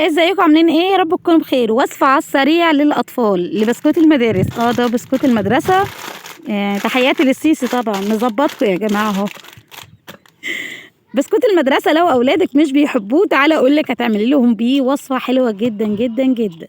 ازيكم عاملين ايه؟ يا رب تكونوا بخير. وصفة على السريع للأطفال لبسكوت المدارس. ده بسكوت المدرسة. تحياتي للسيسي طبعا، مظبطكم يا جماعة اهو. بسكوت المدرسة لو أولادك مش بيحبوه تعالى أقولك هتعملي لهم بيه وصفة حلوة جدا جدا جدا.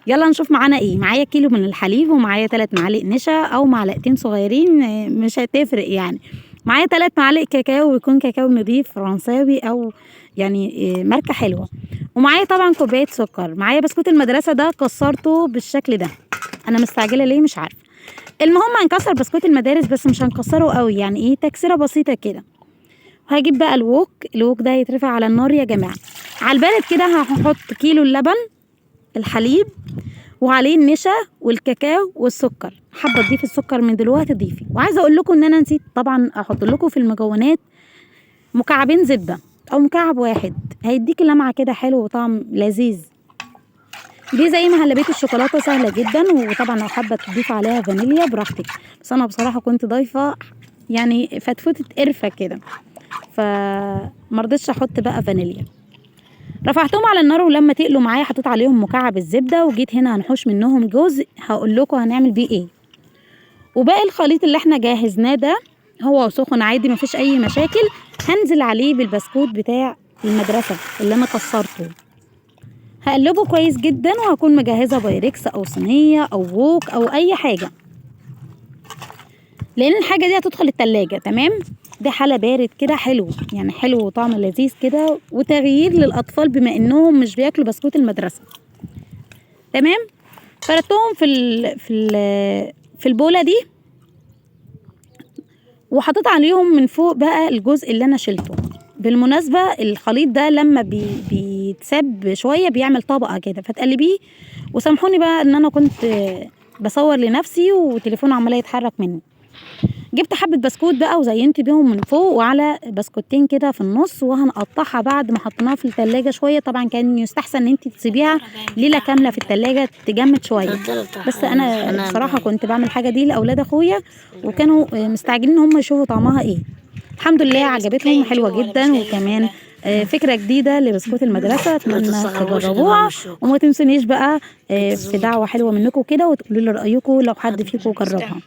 يلا نشوف معانا ايه. معايا كيلو من الحليب، ومعايا 3 معالق نشا أو معلقتين صغيرين، مش هتفرق يعني. معايا 3 معالق كاكاو، ويكون كاكاو نضيف فرنساوي أو يعني ماركة حلوة. ومعايا طبعا كوباية سكر. معايا بسكوت المدرسة ده كسرته بالشكل ده. أنا مستعجلة ليه مش عارفة. المهم هنكسر بسكوت المدارس بس مش هنكسره قوي، يعني ايه، تكسيرة بسيطة كده. هجيب بقى الوok ده هيترفع على النار يا جماعة. على البارد كده هحط كيلو اللبن، الحليب، وعليه النشا والكاكاو والسكر. حابه تضيفي السكر من دلوقتي ضيفي. وعايزه اقول لكم ان انا نسيت طبعا احط لكم في المكونات مكعبين زبده او مكعب واحد، هيديكي لمعه كده حلو وطعم لذيذ. دي زي مهلبيه الشوكولاته، سهله جدا. وطبعا لو حابه تضيف عليها فانيليا براحتك، بس انا بصراحه كنت ضايفه يعني فتفوته قرفه كده، فمرضتش احط بقى فانيليا. رفعتهم على النار، ولما تقلوا معايا حطيت عليهم مكعب الزبده، وجيت هنا هنحوش منهم جزء هقول لكم هنعمل بيه ايه. وباقي الخليط اللي احنا جهزناه ده هو سخن عادي مفيش اي مشاكل. هنزل عليه بالبسكوت بتاع المدرسه اللي انا كسرته. هقلبه كويس جدا، وهكون مجهزه بايركس او صينيه او ووك او اي حاجه، لان الحاجه دي هتدخل التلاجة. تمام. ده حلا بارد كده حلو، يعني حلو وطعم لذيذ كده وتغيير للاطفال بما انهم مش بياكلوا بسكوت المدرسه. تمام. فردتهم في البوله دي، وحطيت عليهم من فوق بقى الجزء اللي انا شلته. بالمناسبه الخليط ده لما بيتساب شويه بيعمل طبقه كده فتقلبيه. وسامحوني بقى ان انا كنت بصور لنفسي وتليفون عمال يتحرك مني. جبت حبه بسكوت بقى وزينت بيهم من فوق، وعلى بسكوتين كده في النص، وهنقطعها بعد ما حطيناها في التلاجة شويه. طبعا كان يستحسن ان انت تسيبيها ليله كامله في التلاجة تجمد شويه، بس انا بصراحه كنت بعمل الحاجه دي لاولاد اخويا، وكانوا مستعجلين هم يشوفوا طعمها ايه. الحمد لله عجبتهم، حلوه جدا. وكمان فكره جديده لبسكوت المدرسه، اتمنى تجربوها. وما تنسونيش بقى في دعوه حلوه منكم كده، وتقولوا لي رايكم لو حد فيكم جربها.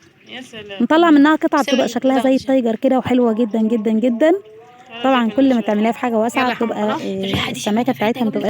نطلع منها قطعه بتبقى شكلها زي التايجر كده، وحلوه جدا جدا جدا. طبعا كل ما تعمليها في حاجه واسعه بتبقى السماكه بتاعتها بتبقى